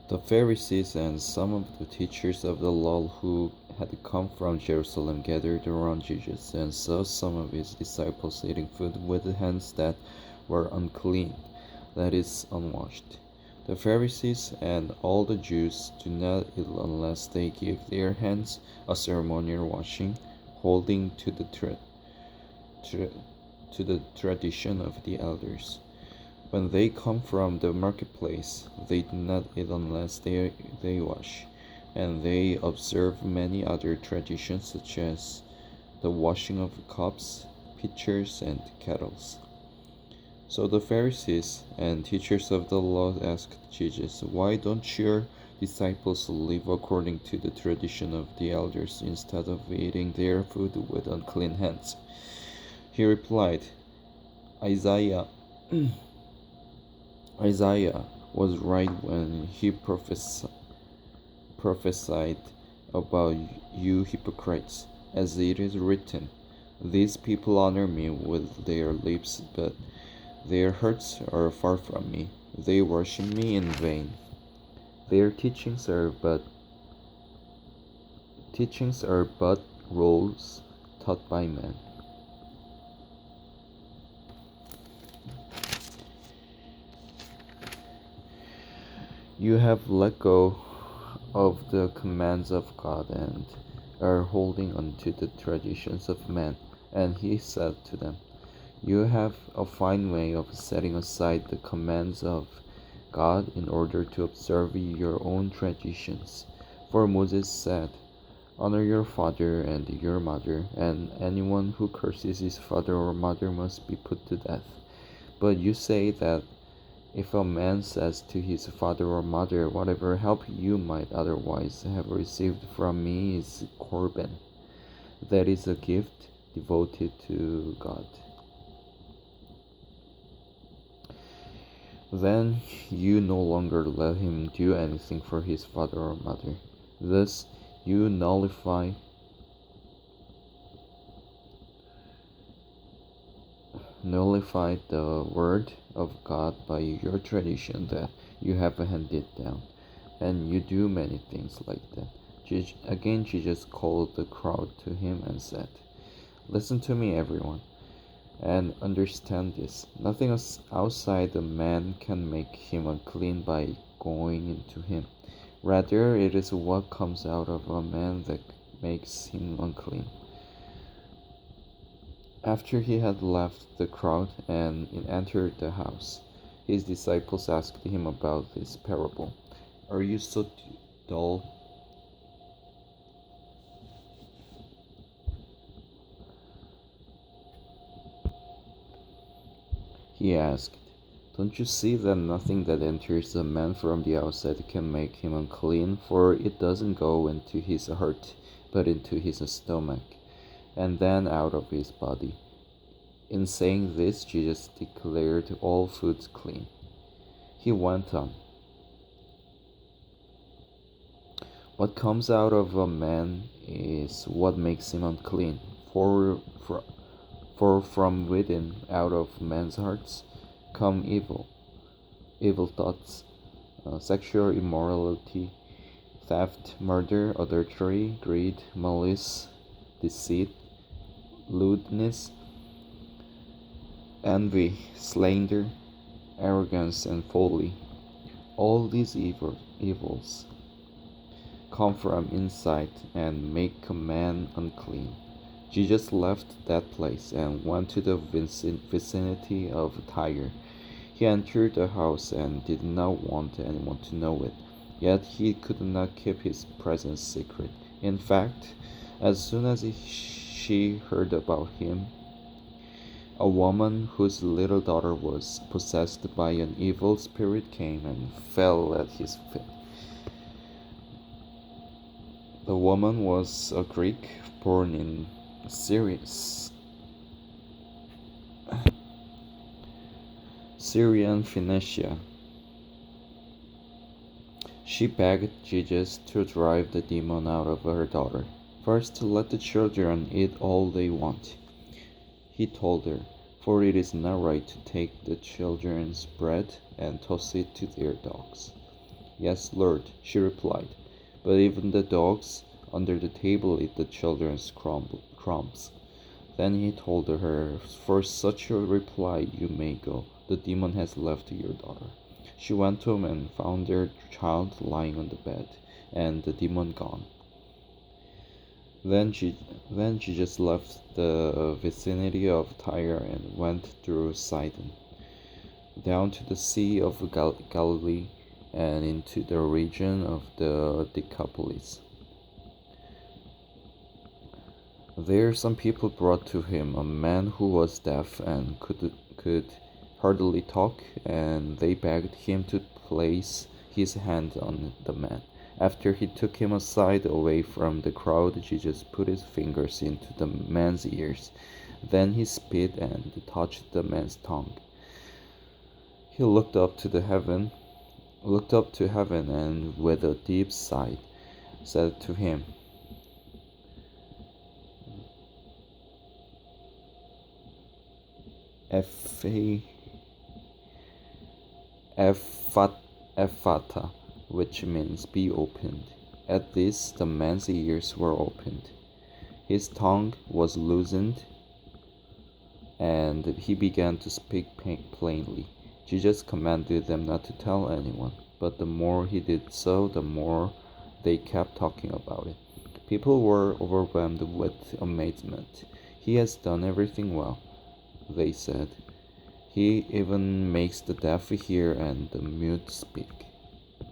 The Pharisees and some of the teachers of the law who had come from Jerusalem gathered around Jesus and saw some of his disciples eating food with hands that were unclean, that is, unwashed. The Pharisees and all the Jews do not eat unless they give their hands a ceremonial washing, holding to the tradition of the elders. When they come from the marketplace, they do not eat unless they wash, and they observe many other traditions such as the washing of cups, pitchers, and kettles. So the Pharisees and teachers of the law asked Jesus, "Why don't your disciples live according to the tradition of the elders instead of eating their food with unclean hands?" He replied, Isaiah Isaiah was right when he prophesied about you hypocrites, as it is written, "These people honor me with their lips, but their hearts are far from me. They worship me in vain. Their teachings are but rules taught by men." You have let go of the commands of God and are holding on to the traditions of men. And he said to them, "You have a fine way of setting aside the commands of God in order to observe your own traditions. For Moses said, 'Honor your father and your mother,' and anyone who curses his father or mother must be put to death. But you say that if a man says to his father or mother, 'Whatever help you might otherwise have received from me is Korban,' that is a gift devoted to God, then you no longer let him do anything for his father or mother. Thus you nullified the word of God by your tradition that you have handed down, and you do many things like that." Again, Jesus called the crowd to him and said, "Listen to me, everyone, and understand this. Nothing outside the man can make him unclean by going into him. Rather, it is what comes out of a man that makes him unclean." After he had left the crowd and entered the house, his disciples asked him about this parable. "Are you so dull?" he asked. "Don't you see that nothing that enters a man from the outside can make him unclean? For it doesn't go into his heart, but into his stomach, and then out of his body." In saying this, Jesus declared all foods clean. He went on, "What comes out of a man is what makes him unclean. For from within, out of men's hearts, come evil thoughts, sexual immorality, theft, murder, adultery, greed, malice, deceit, lewdness, envy, slander, arrogance, and folly. All these evils come from inside and make a man unclean." Jesus left that place and went to the vicinity of Tyre. He entered the house and did not want anyone to know it, yet he could not keep his presence secret. In fact, as soon as she heard about him, a woman whose little daughter was possessed by an evil spirit came and fell at his feet. The woman was a Greek born in Syrian Phoenicia. She begged Jesus to drive the demon out of her daughter. "First, let the children eat all they want," he told her, "for it is not right to take the children's bread and toss it to their dogs." Yes, Lord, she replied. But even the dogs under the table eat the children's crumbs. Then he told her, For such a reply you may go. The demon has left your daughter. She went home and found their child lying on the bed, and the demon gone. Then she then she just left the vicinity of Tyre and went through Sidon, down to the Sea of Galilee, and into the region of the Decapolis. There some people brought to him a man who was deaf and could hardly talk, and they begged him to place his hand on the man. After he took him aside away from the crowd, Jesus put his fingers into the man's ears. Then he spit and touched the man's tongue. He looked up to heaven, and with a deep sigh, said to him, Epha- Ephata, which means be opened. At this, the man's ears were opened. His tongue was loosened, and he began to speak plainly. Jesus commanded them not to tell anyone, but the more he did so, the more they kept talking about it. People were overwhelmed with amazement. He has done everything well, they said. He even makes the deaf hear and the mute speak.